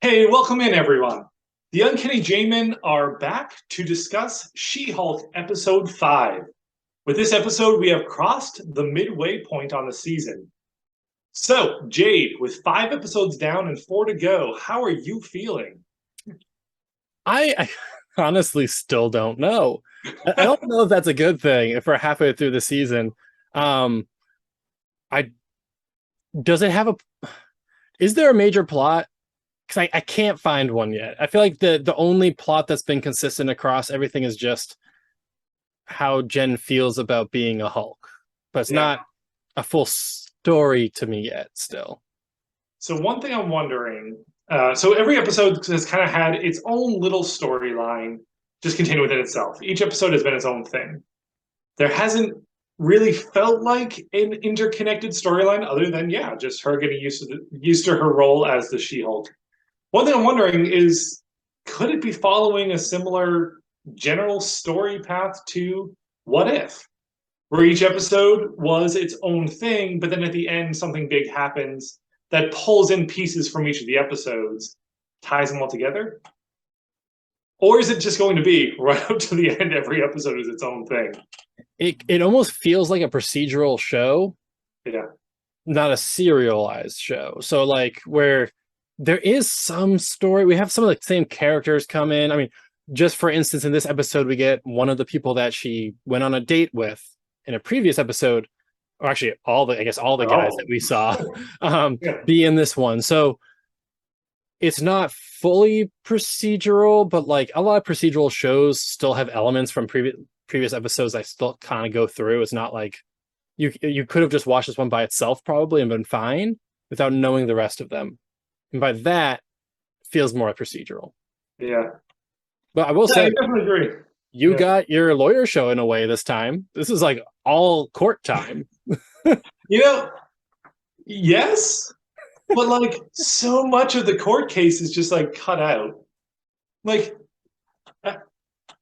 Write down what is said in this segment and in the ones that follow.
Hey, welcome in, everyone. The Uncanny JMen are back to discuss She-Hulk Episode 5. With this episode, we have crossed the midway point on the season. So, Jade, with 5 episodes down and 4 to go, how are you feeling? I honestly still don't know. I don't know if that's a good thing if we're halfway through the season. Um, I does it have a is there a major plot? Because I can't find one yet. I feel like the only plot that's been consistent across everything is just how Jen feels about being a Hulk, but it's Yeah. not a full story to me yet. Still, So, one thing I'm wondering so every episode has kind of had its own little storyline just contained within itself. Each episode has been its own thing. There hasn't really felt like an interconnected storyline other than just her getting used to her role as the She-Hulk. One thing I'm wondering is, could it be following a similar general story path to What If, where each episode was its own thing, but then at the end something big happens that pulls in pieces from each of the episodes, ties them all together? Or is it just going to be right up to the end, every episode is its own thing? it almost feels like a procedural show, Yeah. not a serialized show. So like where there is some story, we have some of the same characters come in. I mean, just for instance, in this episode, we get one of the people that she went on a date with in a previous episode, or actually all the guys that Oh, we saw yeah. be in this one. So it's not fully procedural, but like a lot of procedural shows still have elements from previous episodes I still kind of go through. It's not like you could have just watched this one by itself probably and been fine without knowing the rest of them. And by that, it feels more procedural. Yeah. But I will Yeah, I say, definitely agree. you Yeah. got your lawyer show in a way this time. This is like all court time. You know, yes, but like so much of the court case is just like cut out. Like I-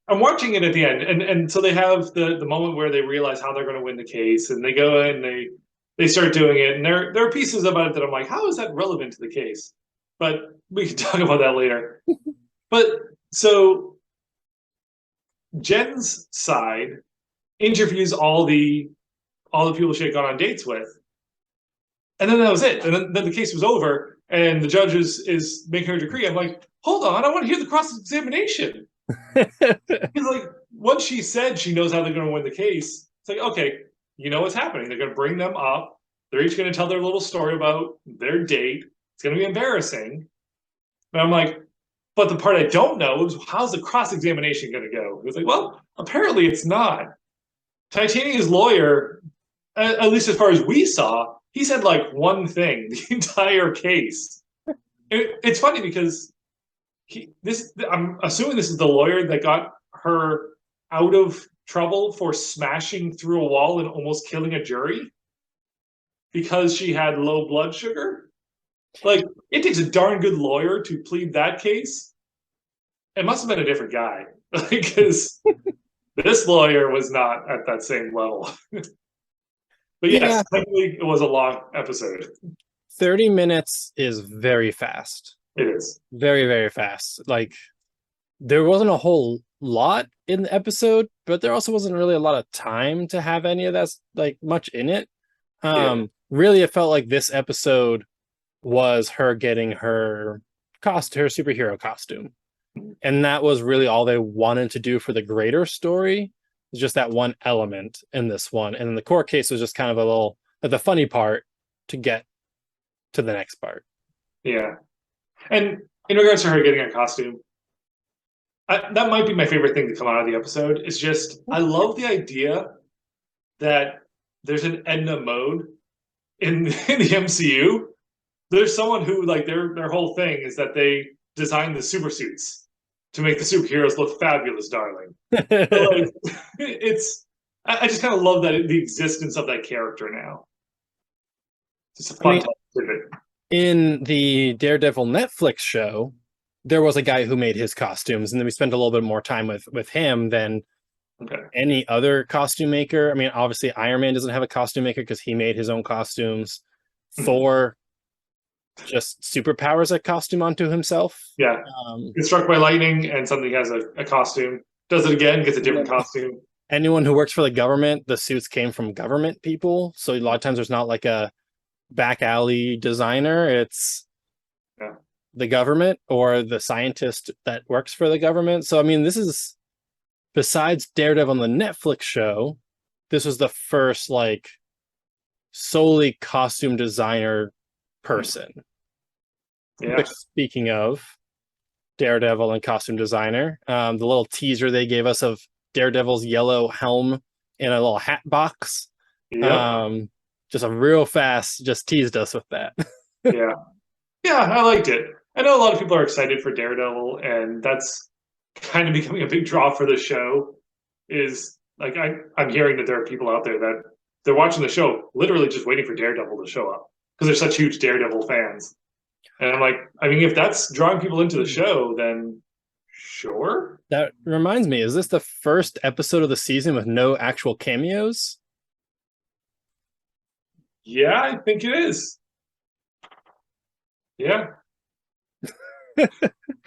am watching it at the end, and so they have the moment where they realize how they're going to win the case, and they go in, they start doing it, and there are pieces about it that I'm like, how is that relevant to the case? But we can talk about that later. But so Jen's side interviews all the people she had gone on dates with, and then that was it. And then the case was over, and the judge is making her decree. I'm like, hold on, I want to hear the cross examination. Because like once she said she knows how they're going to win the case, it's like, okay, you know what's happening. They're going to bring them up. They're each going to tell their little story about their date. It's going to be embarrassing. And I'm like, but the part I don't know is, how's the cross examination going to go? It's like, well, apparently it's not. Titania's lawyer, at least as far as we saw, he said like one thing the entire case. It's funny because I'm assuming this is the lawyer that got her out of trouble for smashing through a wall and almost killing a jury because she had low blood sugar. Like, it takes a darn good lawyer to plead that case. It must have been a different guy because this lawyer was not at that same level. But Yeah, yes, technically it was a long episode. 30 minutes is very fast. It is. Very, very fast. Like there wasn't a whole lot in the episode, but there also wasn't really a lot of time to have any of that like much in it. Yeah. Really it felt like this episode was her getting her superhero costume. And that was really all they wanted to do for the greater story. It's just that one element in this one. And then the court case was just kind of a little the funny part to get to the next part. Yeah. And in regards to her getting a costume, that might be my favorite thing to come out of the episode. Is just, I love the idea that there's an Edna mode in the MCU. There's someone who like their whole thing is that they design the super suits to make the superheroes look fabulous, darling. So like, it's I just kind of love that the existence of that character now. Just a I fun mean, time with it. in the Daredevil Netflix show, there was a guy who made his costumes, and then we spent a little bit more time with him than Okay. any other costume maker. I mean, obviously Iron Man doesn't have a costume maker because he made his own costumes. Mhm. Thor just superpowers a costume onto himself. Yeah, Um, gets struck by lightning and suddenly has a costume. Does it again, gets a and different then costume. anyone who works for the government, the suits came from government people. So a lot of times there's not like a back alley designer. It's Yeah, the government or the scientist that works for the government. So I mean, this is besides Daredevil on the Netflix show, this was the first like solely costume designer person. yeah. Which, speaking of Daredevil and costume designer, the little teaser they gave us of Daredevil's yellow helm in a little hat box, Yep. um, just a real fast, just teased us with that. Yeah. Yeah, I liked it. I know a lot of people are excited for Daredevil, and that's kind of becoming a big draw for the show. Is like I'm hearing that there are people out there that they're watching the show literally just waiting for Daredevil to show up because they're such huge Daredevil fans. And I'm like, I mean, if that's drawing people into the show, then sure. That reminds me, is this the first episode of the season with no actual cameos? Yeah, I think it is. Yeah,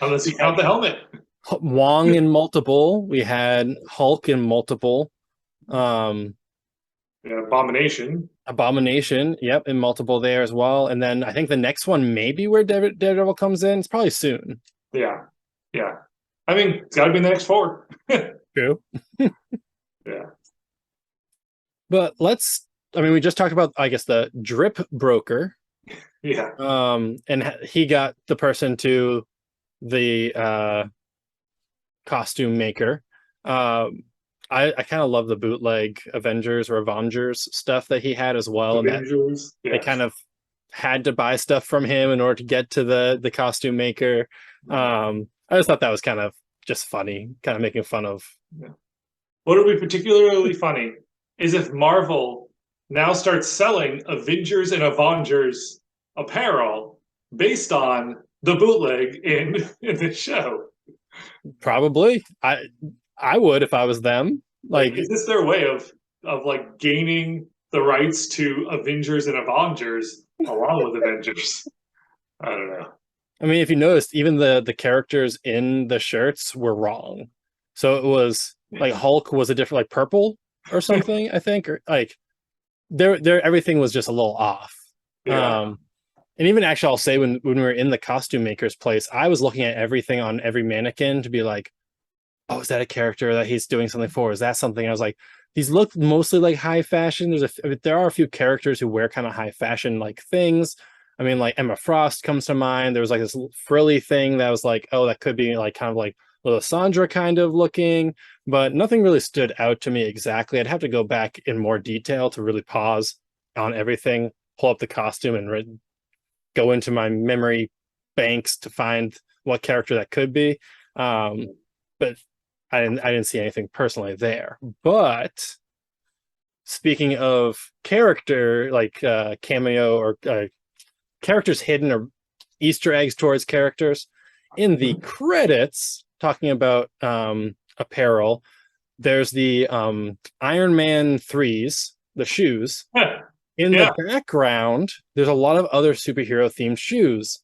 unless you count the helmet. Wong in multiple. We had Hulk in multiple. Um, Yeah, Abomination. Abomination, yep, in multiple there as well. And then I think the next one may be where Daredevil comes in. It's probably soon. Yeah, yeah. I mean, it's got to be in the next four. True. Yeah. But I mean, we just talked about, I guess, the drip broker. Yeah. And he got the person to the costume maker. I kind of love the bootleg Avengers or Avengers stuff that he had as well, and that Avengers. they Yeah. kind of had to buy stuff from him in order to get to the costume maker. I just thought that was kind of just funny, kind of making fun of. Yeah. What would be particularly funny is if Marvel now starts selling Avengers and Avengers apparel based on the bootleg in this show. Probably, I would if I was them. Like, Like, is this their way of like gaining the rights to Avengers and Avengers along with Avengers? I don't know. I mean, if you noticed, even the characters in the shirts were wrong. So it was like Hulk was a different, like purple or something, I think, or like there everything was just a little off. Yeah. And even actually, I'll say when we were in the costume maker's place, I was looking at everything on every mannequin to be like, oh, is that a character that he's doing something for? Is that something? I was like, these look mostly like high fashion. There are a few characters who wear kind of high fashion like things. I mean, like Emma Frost comes to mind. There was like this frilly thing that was like, oh, that could be like kind of like little Sandra kind of looking, but nothing really stood out to me exactly. I'd have to go back in more detail to really pause on everything, pull up the costume, and go into my memory banks to find what character that could be. But I didn't see anything personally there. But speaking of character, like cameo or characters hidden or Easter eggs towards characters in the credits, talking about apparel, there's the Iron Man 3s, the shoes. In Yeah. the background, there's a lot of other superhero themed shoes.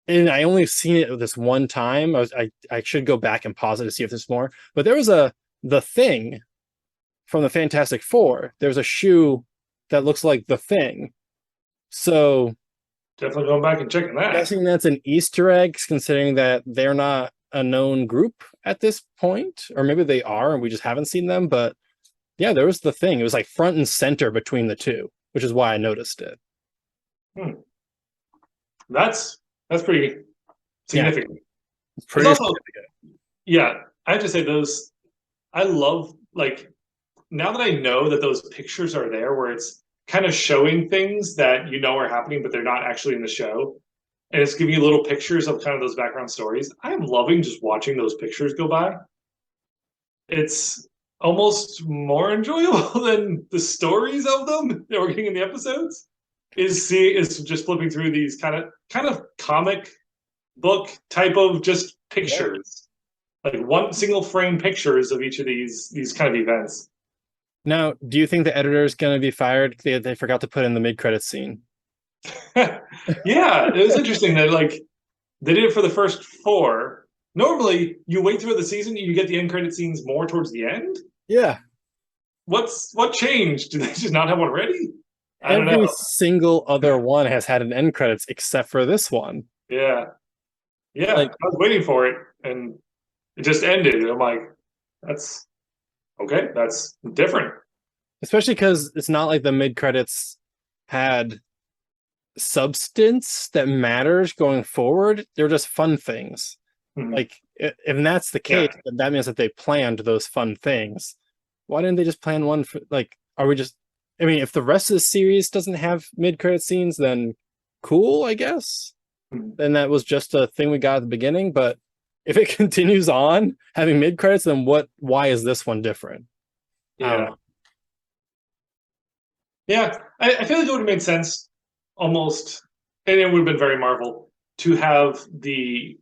And I only seen it this one time. I should go back and pause it to see if there's more. But there was the Thing from the Fantastic Four. There's a shoe that looks like the Thing. So Definitely going back and checking that. guessing that's an Easter egg, considering that they're not a known group at this point, or maybe they are and we just haven't seen them. But yeah, there was the Thing. It was like front and center between the two, which is why I noticed it. That's pretty significant. Yeah, it's pretty also, significant. Yeah, I have to say those. I love like now that I know that those pictures are there, where it's kind of showing things that you know are happening, but they're not actually in the show, and it's giving you little pictures of kind of those background stories. I am loving just watching those pictures go by. It's almost more enjoyable than the stories of them that we're getting in the episodes. Is just flipping through these kind of comic book type of just pictures, like one single frame pictures of each of these kind of events. Now, do you think the editor is going to be fired? They forgot to put in the mid-credits scene. Yeah, it was interesting that like they did it for the first four. Normally, you wait through the season, you get the end credit scenes more towards the end. Yeah. What changed? Do they just not have one ready? I don't know. Every single other one has had an end credits except for this one. Yeah, yeah. Like, I was waiting for it, and it just ended. And I'm like, that's okay. That's different. especially because it's not like the mid credits had substance that matters going forward. They're just fun things. Mhm. Like, if that's the case, Yeah, then that means that they planned those fun things. Why didn't they just plan one for like? Are we just? I mean, if the rest of the series doesn't have mid credit scenes, then cool, I guess. Mhm. Then that was just a thing we got at the beginning. But if it continues on having mid credits, then what? Why is this one different? I don't yeah, know. yeah. I feel like it would have made sense almost, and it would have been very Marvel to have the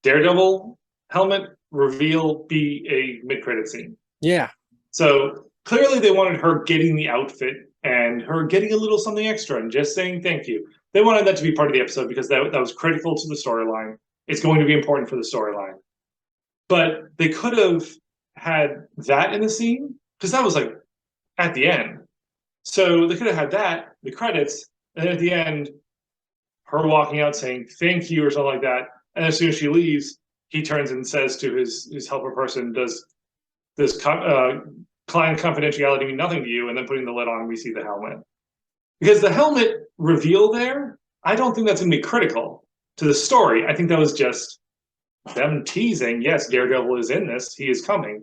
Daredevil helmet reveal be a mid-credit scene. Yeah, So clearly they wanted her getting the outfit and her getting a little something extra and just saying thank you. They wanted that to be part of the episode because that was critical to the storyline. It's going to be important for the storyline. But they could have had that in the scene because that was like at the end. So they could have had that, the credits, and then at the end, her walking out saying thank you or something like that. And as soon as she leaves, he turns and says to his helper person, "Does this client confidentiality mean nothing to you?" And then putting the lid on, we see the helmet because the helmet reveal there. I don't think that's going to be critical to the story. I think that was just them teasing. Yes, Daredevil is in this. He is coming.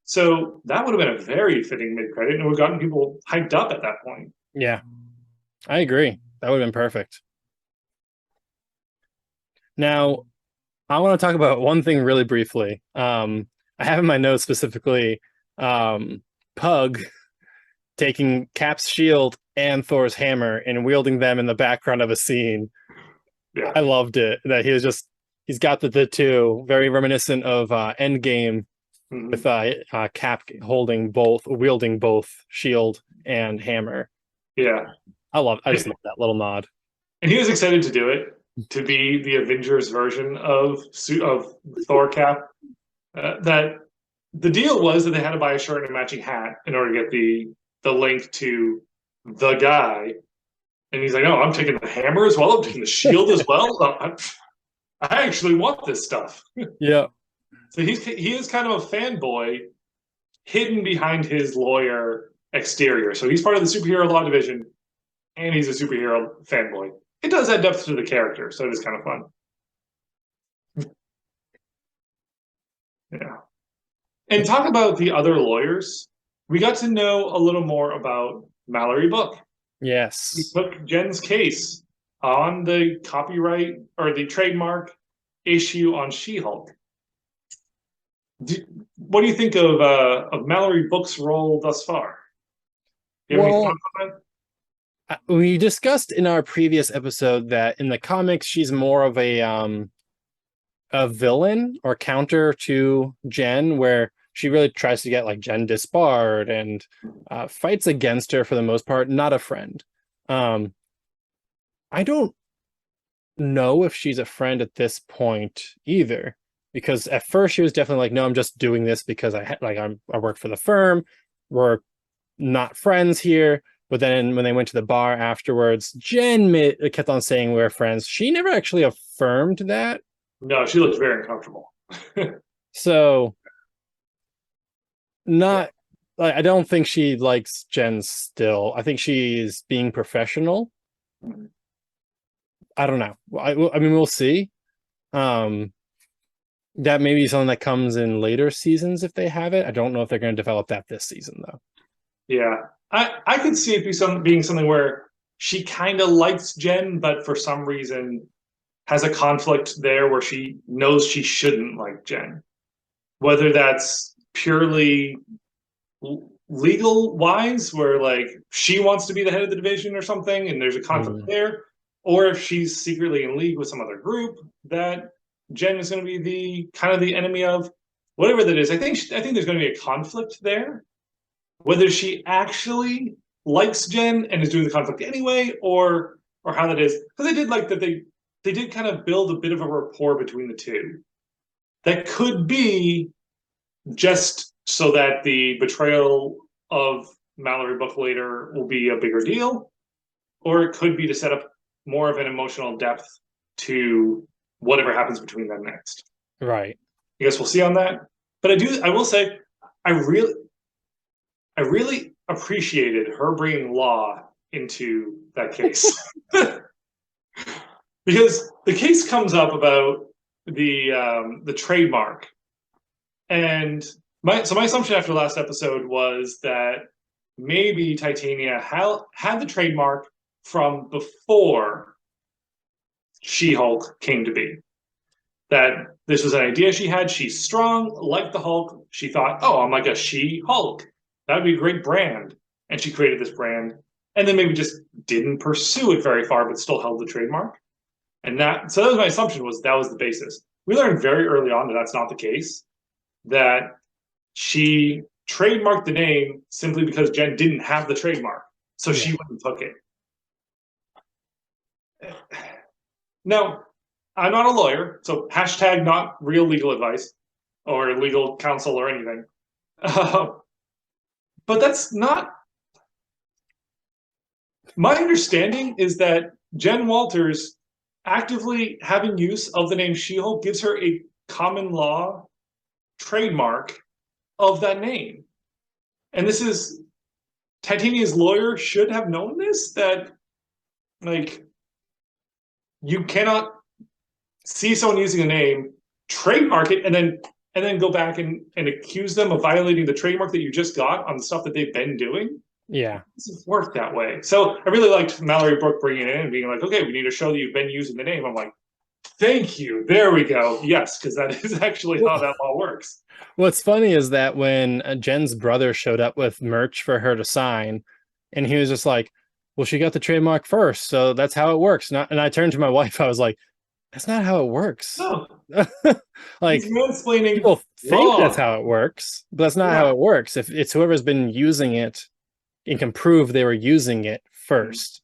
So that would have been a very fitting mid credit, and would have gotten people hyped up at that point. yeah, I agree. That would have been perfect. Now, I want to talk about one thing really briefly. I have in my notes specifically Pug taking Cap's shield and Thor's hammer and wielding them in the background of a scene. Yeah. I loved it. That he's got the two, very reminiscent of Endgame with Cap wielding both shield and hammer. Yeah. I just love that little nod. And he was excited to do it, to be the Avengers version of Thor Cap. That the deal was that they had to buy a shirt and a matching hat in order to get the link to the guy. And he's like, "Oh, I'm taking the hammer as well. I'm taking the shield as well. I actually want this stuff." Yeah. So he is kind of a fanboy hidden behind his lawyer exterior. So he's part of the superhero law division, and he's a superhero fanboy. It does add depth to the character, so it is kind of fun. Yeah. And talk about the other lawyers. We got to know a little more about Mallory Book. He Yes. took Jen's case on the copyright or the trademark issue on She-Hulk. What do you think of Mallory Book's role thus far? Do you have any Well, thoughts on that? we discussed in our previous episode that in the comics she's more of a villain or counter to Jen, where she really tries to get like Jen disbarred and fights against her for the most part, not a friend. Um, I don't know if she's a friend at this point either, because at first she was definitely like, "No, I'm just doing this because I work for the firm. We're not friends here." But then when they went to the bar afterwards, kept on saying we're friends. She never actually affirmed that. No, she looks very uncomfortable. So Yeah. not like I don't think she likes Jen still. I think she's being professional. I don't know. I mean, we'll see. Um, that may be something that comes in later seasons if they have it. I don't know if they're going to develop that this season though. Yeah. I could see it being something where she kind of likes Jen, but for some reason has a conflict there where she knows she shouldn't like Jen. Whether that's purely legal wise, where like she wants to be the head of the division or something, and there's a conflict there, or if she's secretly in league with some other group that Jen is going to be the kind of the enemy of, whatever that is. I think there's going to be a conflict there. Whether she actually likes Jen and is doing the conflict anyway, or or how that is, because they did like that they did kind of build a bit of a rapport between the two. That could be just so that the betrayal of Mallory Book later will be a bigger deal, or it could be to set up more of an emotional depth to whatever happens between them next. Right. I guess we'll see on that. But I will say, I really appreciated her bringing law into that case. Because the case comes up about the trademark. And my assumption after the last episode was that maybe Titania had the trademark from before She-Hulk came to be. That this was an idea she had. She's strong, like the Hulk. She thought, oh, I'm like a She-Hulk. That would be a great brand. And she created this brand. And then maybe just didn't pursue it very far, but still held the trademark. And so that was my assumption, was that was the basis. We learned very early on that that's not the case. That she trademarked the name simply because Jen didn't have the trademark. So she went and took it. Now, I'm not a lawyer, so hashtag not real legal advice or legal counsel or anything. But that's not. My understanding is that Jen Walters actively having use of the name She-Hulk gives her a common law trademark of that name. And this is, Titania's lawyer should have known this, that like you cannot see someone using a name, trademark it, and then go back and accuse them of violating the trademark that you just got on the stuff that they've been doing. Yeah. It doesn't work that way. So I really liked Mallory Brooke bringing it in and being like, okay, we need to show that you've been using the name. I'm like, thank you. There we go. Yes, because that is actually how that law works. What's funny is that when Jen's brother showed up with merch for her to sign, and he was just like, well, she got the trademark first, so that's how it works. And I turned to my wife, I was like, that's not how it works. No. Like, people think that's how it works, but that's not how it works. If it's whoever's been using it and can prove they were using it first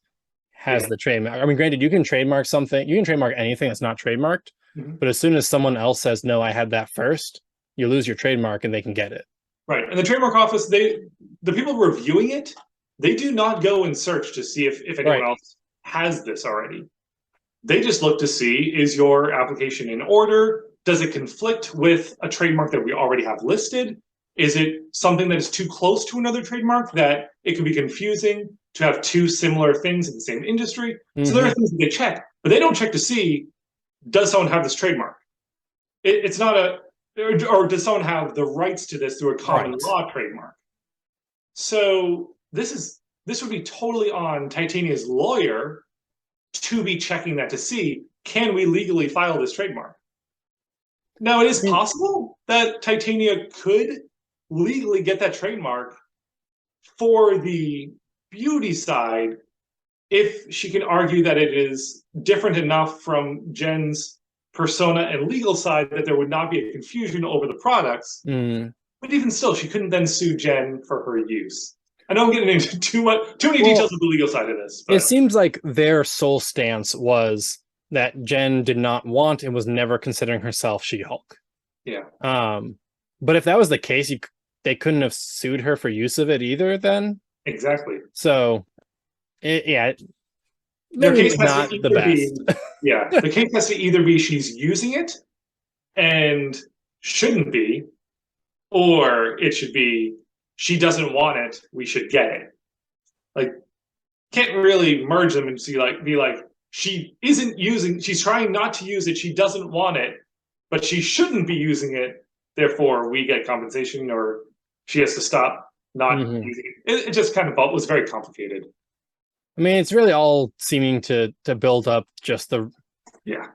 has the trademark. I mean, granted, you can trademark something, you can trademark anything that's not trademarked, but as soon as someone else says, no, I had that first, you lose your trademark and they can get it. Right. And the trademark office, the people reviewing it, they do not go and search to see if anyone else has this already. They just look to see, is your application in order? Does it conflict with a trademark that we already have listed? Is it something that is too close to another trademark that it could be confusing to have two similar things in the same industry? So there are things that they check, but they don't check to see, does someone have this trademark? It's not or does someone have the rights to this through a common law trademark? So this would be totally on Titania's lawyer to be checking that to see, can we legally file this trademark? Now, it is possible that Titania could legally get that trademark for the beauty side if she can argue that it is different enough from Jen's persona and legal side that there would not be a confusion over the products. But even still, she couldn't then sue Jen for her use. I know I'm getting into too many details of the legal side of this. But. It seems like their sole stance was that Jen did not want and was never considering herself She-Hulk. Yeah. But if that was the case, they couldn't have sued her for use of it either then. Exactly. So, their case not the best. The case has to either be she's using it and shouldn't be, or it should be she doesn't want it, we should get it. Like, can't really merge them and be like, she isn't using, she's trying not to use it, she doesn't want it, but she shouldn't be using it, therefore we get compensation, or she has to stop not using it. It just kind of was very complicated. I mean, it's really all seeming to build up just the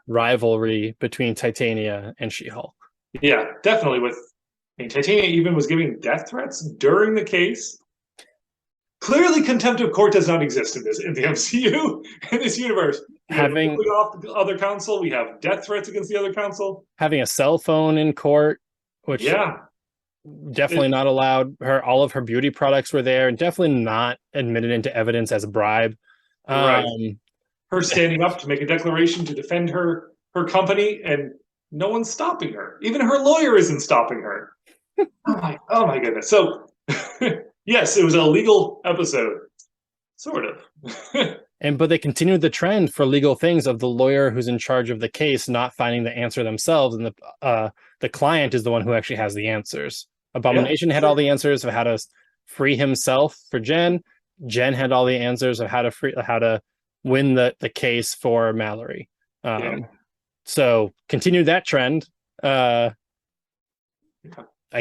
rivalry between Titania and She-Hulk. Yeah, definitely. Titania even was giving death threats during the case. Clearly, contempt of court does not exist in the MCU, in this universe. Having off the other counsel, we have death threats against the other counsel. Having a cell phone in court, which definitely not allowed. All of her beauty products were there, and definitely not admitted into evidence as a bribe. her standing up to make a declaration to defend her company, and no one's stopping her. Even her lawyer isn't stopping her. Oh my goodness. So yes, it was a legal episode, sort of. But they continued the trend for legal things of the lawyer who's in charge of the case not finding the answer themselves, and the client is the one who actually has the answers. Abomination had all the answers of how to free himself for Jen. Jen had all the answers of how to win the case for Mallory. So continued that trend. I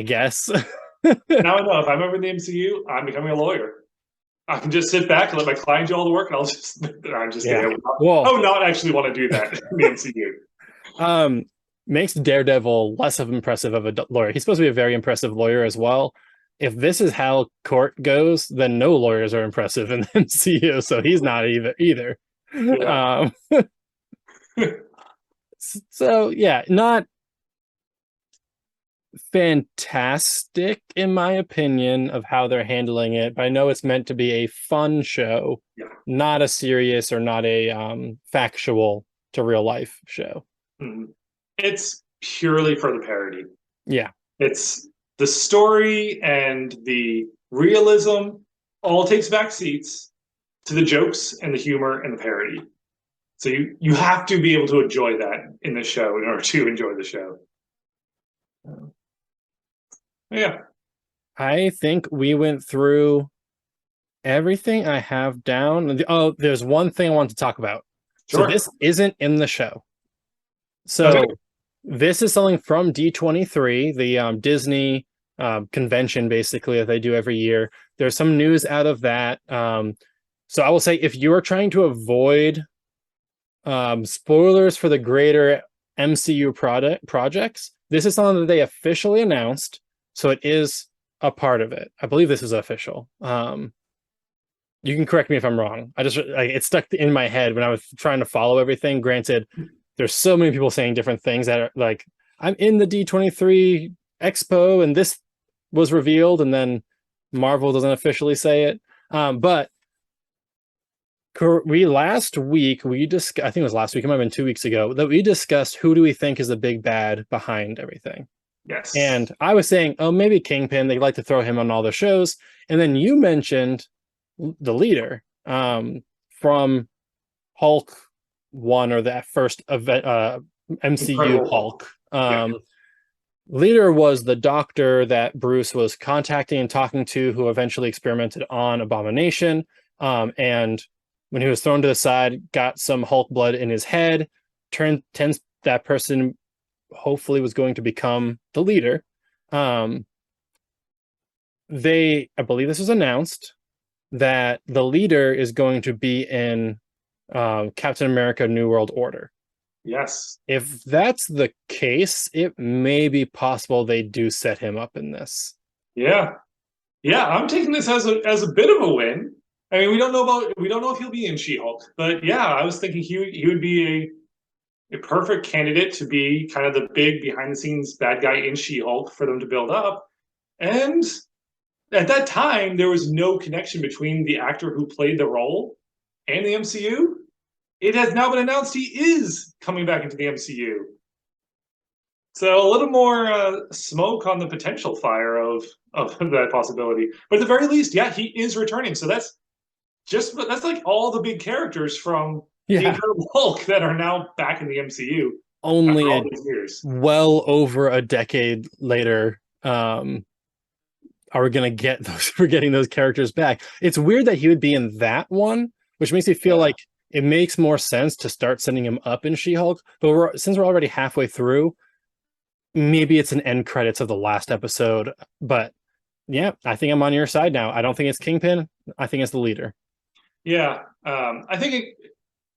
guess. Now I know if I'm over in the MCU, I'm becoming a lawyer. I can just sit back and let my client do all the work, and I'm just kidding. I would not actually want to do that in the MCU. Makes Daredevil less of impressive of a lawyer. He's supposed to be a very impressive lawyer as well. If this is how court goes, then no lawyers are impressive in the MCU, so he's not either. Yeah. So yeah, not fantastic in my opinion of how they're handling it, but I know it's meant to be a fun show, not a serious or not a factual to real life show. It's purely for the parody. Yeah, it's the story and the realism all takes back seats to the jokes and the humor and the parody. So you have to be able to enjoy that in the show in order to enjoy the show. Yeah. I think we went through everything I have down. Oh, there's one thing I want to talk about. Sure. So this isn't in the show. So this is something from D23, the Disney convention, basically, that they do every year. There's some news out of that. So I will say, if you are trying to avoid spoilers for the greater MCU projects, this is something that they officially announced. So it is a part of it. I believe this is official. You can correct me if I'm wrong. It stuck in my head when I was trying to follow everything. Granted, there's so many people saying different things that are like, I'm in the D23 Expo and this was revealed, and then Marvel doesn't officially say it. But last week, I think it was last week, it might have been 2 weeks ago, that we discussed who do we think is the big bad behind everything. Yes. And I was saying, oh, maybe Kingpin, they'd like to throw him on all their shows. And then you mentioned the leader from Hulk 1, or that first event, MCU Incredible Hulk. Leader was the doctor that Bruce was contacting and talking to, who eventually experimented on Abomination. And when he was thrown to the side, got some Hulk blood in his head, tends that person hopefully was going to become the leader. I believe this was announced that the leader is going to be in Captain America New World Order. Yes. If that's the case, it may be possible they do set him up in this. Yeah. I'm taking this as a bit of a win. I mean, we don't know if he'll be in She-Hulk, but yeah, I was thinking he would be a perfect candidate to be kind of the big behind the scenes bad guy in She-Hulk for them to build up. And at that time, there was no connection between the actor who played the role and the MCU. It has now been announced he is coming back into the MCU. So a little more smoke on the potential fire of that possibility. But at the very least, yeah, he is returning. So that's like all the big characters from the Incredible Hulk that are now back in the MCU. Only well over a decade later, are we going to get those? We're getting those characters back. It's weird that he would be in that one, which makes me feel like it makes more sense to start setting him up in She-Hulk. But since we're already halfway through, maybe it's an end credits of the last episode. But yeah, I think I'm on your side now. I don't think it's Kingpin. I think it's the leader. Yeah, I think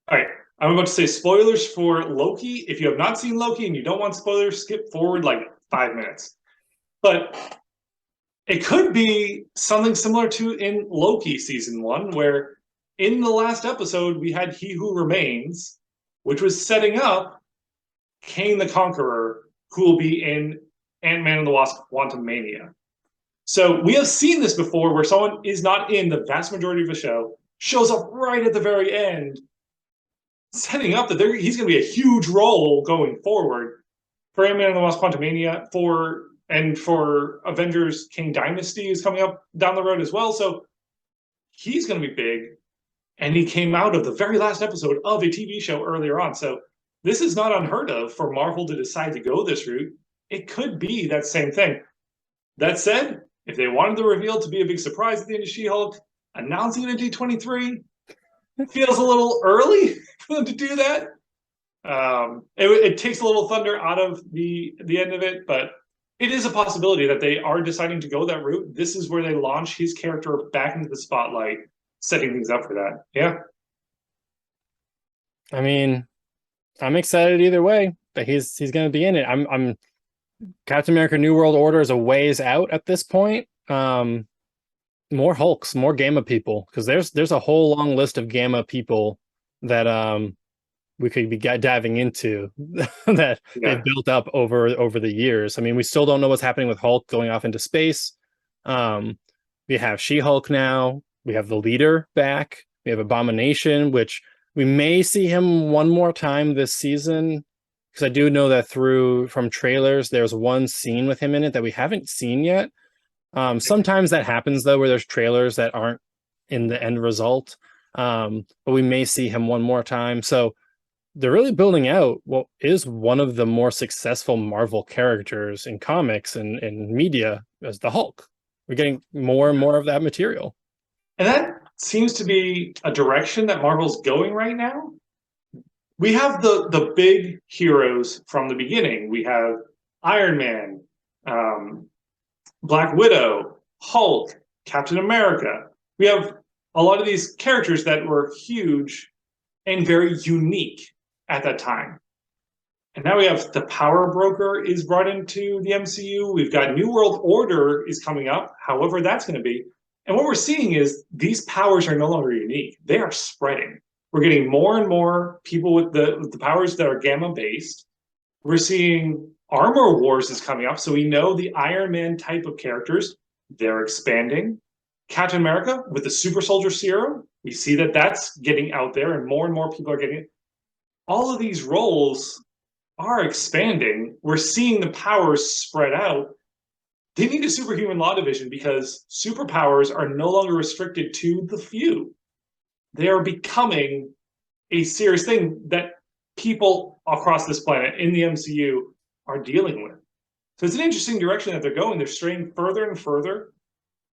all right, I'm about to say spoilers for Loki. If you have not seen Loki and you don't want spoilers, skip forward like 5 minutes. But it could be something similar to in Loki season 1, where in the last episode we had He Who Remains, which was setting up Kang the Conqueror, who will be in Ant-Man and the Wasp: Quantumania. So we have seen this before, where someone is not in the vast majority of the show, shows up right at the very end, setting up that he's going to be a huge role going forward for Ant-Man and the Wasp: Quantumania, for Avengers King Dynasty is coming up down the road as well. So he's going to be big. And he came out of the very last episode of a TV show earlier on. So this is not unheard of for Marvel to decide to go this route. It could be that same thing. That said, if they wanted the reveal to be a big surprise at the end of She-Hulk, announcing it at D23 feels a little early for them to do that. It takes a little thunder out of the end of it, but it is a possibility that they are deciding to go that route. This is where they launch his character back into the spotlight, setting things up for that. Yeah. I mean, I'm excited either way that he's going to be in it. I'm Captain America: New World Order is a ways out at this point. More Hulks, more Gamma people, because there's a whole long list of Gamma people that we could be diving into that they've built up over the years. I mean, we still don't know what's happening with Hulk going off into space. We have She-Hulk now. We have the Leader back. We have Abomination, which we may see him one more time this season, because I do know that from trailers, there's one scene with him in it that we haven't seen yet. Sometimes that happens, though, where there's trailers that aren't in the end result. But we may see him one more time. So they're really building out what is one of the more successful Marvel characters in comics and media as the Hulk. We're getting more and more of that material. And that seems to be a direction that Marvel's going right now. We have the big heroes from the beginning. We have Iron Man, Black Widow, Hulk, Captain America. We have a lot of these characters that were huge and very unique at that time. And now we have the Power Broker is brought into the MCU. We've got New World Order is coming up, however that's going to be. And what we're seeing is these powers are no longer unique. They are spreading. We're getting more and more people with the powers that are Gamma based. We're seeing Armor Wars is coming up. So we know the Iron Man type of characters, they're expanding. Captain America with the Super Soldier Serum, we see that that's getting out there and more people are getting it. All of these roles are expanding. We're seeing the powers spread out. They need a superhuman law division because superpowers are no longer restricted to the few. They are becoming a serious thing that people across this planet in the MCU are dealing with. So it's an interesting direction that they're going. They're straying further and further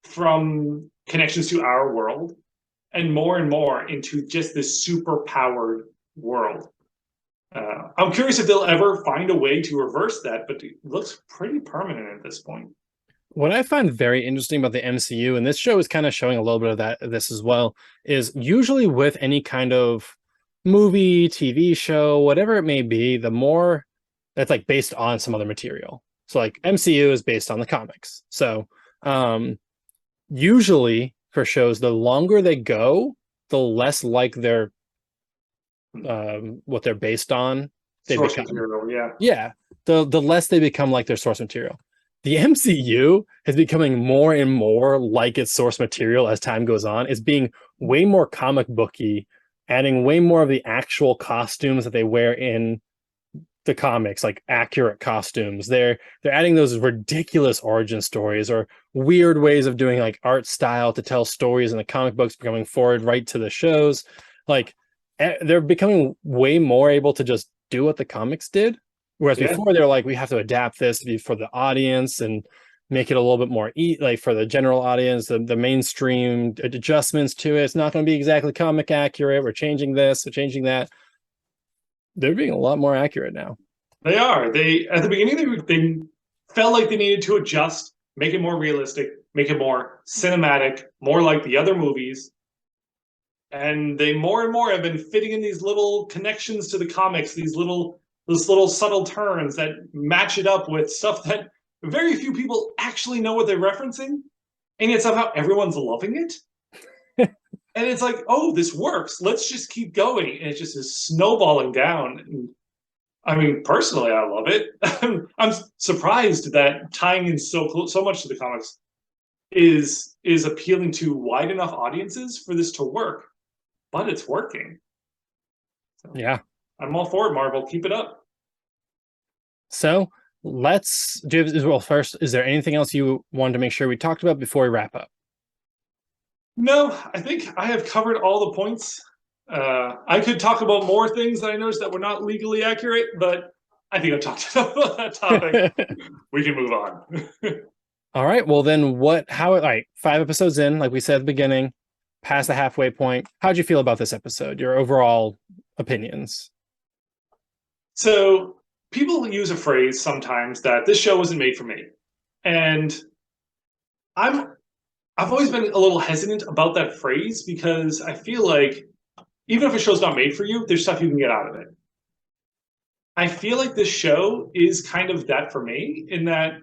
from connections to our world and more into just this super powered world. I'm curious if they'll ever find a way to reverse that, but it looks pretty permanent at this point. What I find very interesting about the MCU, and this show is kind of showing a little bit of this as well, is usually with any kind of movie, TV show, whatever it may be, the more that's like based on some other material. So like MCU is based on the comics. So usually for shows, the longer they go, the less like they're what they're based on. They source become, material, yeah. The less they become like their source material. The MCU is becoming more and more like its source material as time goes on. It's being way more comic booky, adding way more of the actual costumes that they wear in the comics, like accurate costumes. They're adding those ridiculous origin stories or weird ways of doing like art style to tell stories in the comic books, coming forward right to the shows. Like they're becoming way more able to just do what the comics did. Whereas before they're like, we have to adapt this to be for the audience and make it a little bit more like for the general audience, the mainstream adjustments to it. It's not going to be exactly comic accurate. We're changing this, we're changing that. They're being a lot more accurate now. They are. They at the beginning they felt like they needed to adjust, make it more realistic, make it more cinematic, more like the other movies. And they more and more have been fitting in these little connections to the comics, these little subtle turns that match it up with stuff that very few people actually know what they're referencing, and yet somehow everyone's loving it. And it's like, oh, this works. Let's just keep going. And it just is snowballing down. And I mean, personally, I love it. I'm surprised that tying in so much to the comics is appealing to wide enough audiences for this to work, but it's working. So Yeah. I'm all for it, Marvel. Keep it up. So let's do well. First, is there anything else you wanted to make sure we talked about before we wrap up? No, I think I have covered all the points. I could talk about more things that I noticed that were not legally accurate, but I think I've talked enough about that topic. We can move on. All right. Well, then how, like 5 episodes in, like we said at the beginning, past the halfway point, how'd you feel about this episode? Your overall opinions? So people use a phrase sometimes that this show wasn't made for me. And I'm I've always been a little hesitant about that phrase because I feel like even if a show's not made for you, there's stuff you can get out of it. I feel like this show is kind of that for me in that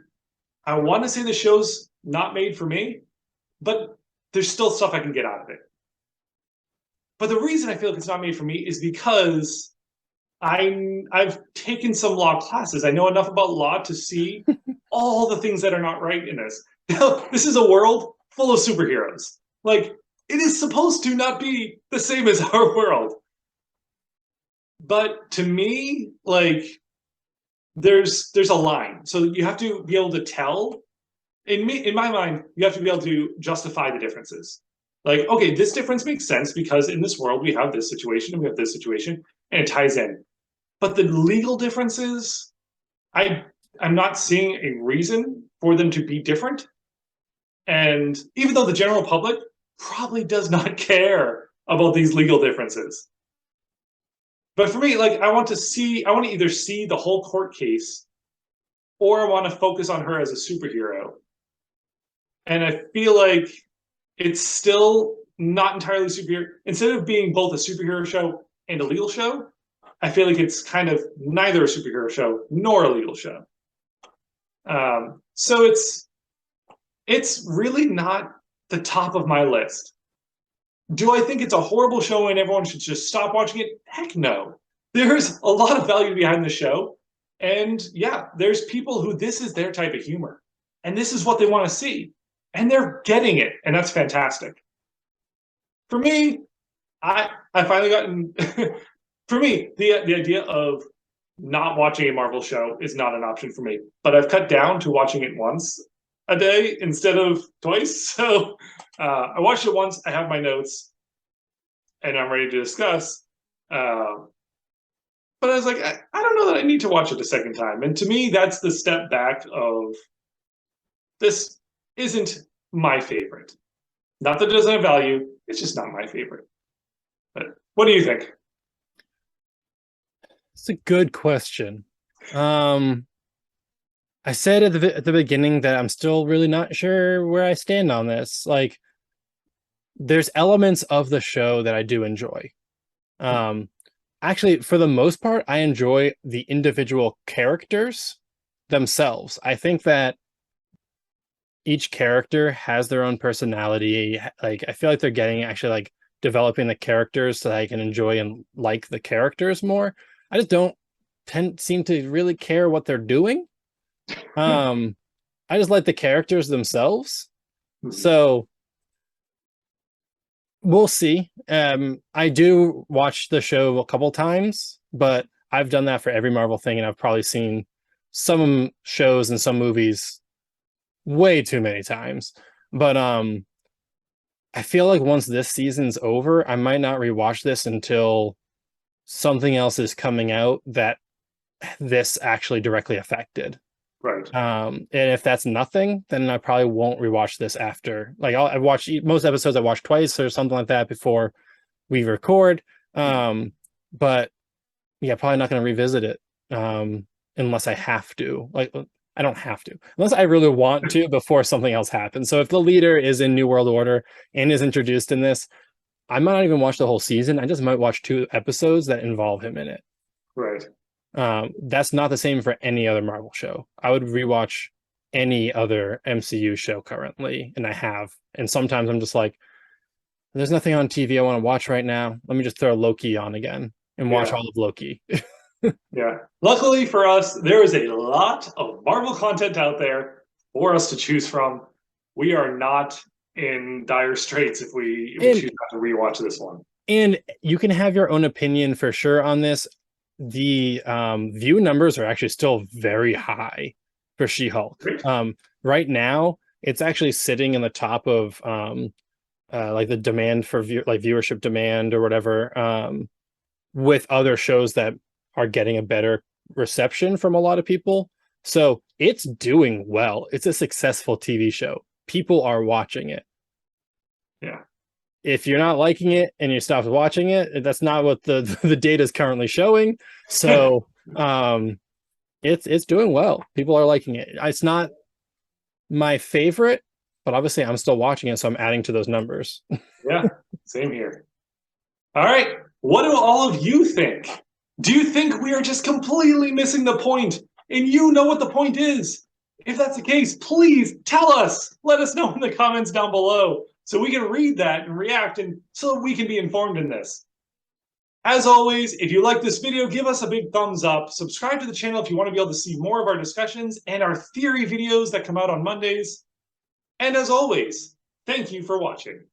I want to say the show's not made for me, but there's still stuff I can get out of it. But the reason I feel like it's not made for me is because I've taken some law classes. I know enough about law to see all the things that are not right in this. This is a world full of superheroes. Like it is supposed to not be the same as our world. But to me, like there's a line. So you have to be able to tell. In my mind, you have to be able to justify the differences. Like, okay, this difference makes sense because in this world we have this situation and we have this situation, and it ties in. But the legal differences, I I'm not seeing a reason for them to be different. And even though the general public probably does not care about these legal differences. But for me, like I want to either see the whole court case or I want to focus on her as a superhero. And I feel like it's still not entirely superhero. Instead of being both a superhero show and a legal show, I feel like it's kind of neither a superhero show nor a legal show. So it's really not the top of my list. Do I think it's a horrible show and everyone should just stop watching it? Heck no. There's a lot of value behind the show. And yeah, there's people who this is their type of humor. And this is what they want to see. And they're getting it. And that's fantastic. For me, I finally gotten for me, the idea of not watching a Marvel show is not an option for me. But I've cut down to watching it once a day instead of twice. So I watched it once. I have my notes, and I'm ready to discuss. But I was like, I don't know that I need to watch it a second time. And to me, that's the step back of this isn't my favorite. Not that it doesn't have value. It's just not my favorite. But what do you think? It's a good question. I said at the beginning that I'm still really not sure where I stand on this. Like, there's elements of the show that I do enjoy. Um, Actually, for the most part, I enjoy the individual characters themselves. I think that each character has their own personality. Like, I feel like they're getting actually like developing the characters so that I can enjoy and like the characters more. I just don't seem to really care what they're doing. I just like the characters themselves. So we'll see. I do watch the show a couple times, but I've done that for every Marvel thing, and I've probably seen some shows and some movies way too many times. But I feel like once this season's over, I might not rewatch this until something else is coming out that this actually directly affected. Right. And if that's nothing, then I probably won't rewatch this after. Like I watch most episodes I watch twice or something like that before we record. But yeah, probably not going to revisit it unless I have to. Like I don't have to, unless I really want to before something else happens. So if the leader is in New World Order and is introduced in this, I might not even watch the whole season. I just might watch 2 episodes that involve him in it. Right. That's not the same for any other Marvel show. I would rewatch any other MCU show currently, and I have. And sometimes I'm just like, there's nothing on TV I want to watch right now. Let me just throw Loki on again and watch all of Loki. Yeah. Luckily for us, there is a lot of Marvel content out there for us to choose from. We are not in dire straits if we choose not to rewatch this one. And you can have your own opinion for sure on this. The view numbers are actually still very high for She-Hulk. Right now, it's actually sitting in the top of like the demand for viewership demand or whatever, with other shows that are getting a better reception from a lot of people. So it's doing well. It's a successful TV show. People are watching it. Yeah. If you're not liking it and you stop watching it, that's not what the the data is currently showing. So it's doing well. People are liking it. It's not my favorite, but obviously I'm still watching it, so I'm adding to those numbers. Yeah, same here. All right. What do all of you think? Do you think we are just completely missing the point and you know what the point is? If that's the case, please tell us. Let us know in the comments down below so we can read that and react and so we can be informed in this. As always, if you like this video, give us a big thumbs up. Subscribe to the channel if you want to be able to see more of our discussions and our theory videos that come out on Mondays. And as always, thank you for watching.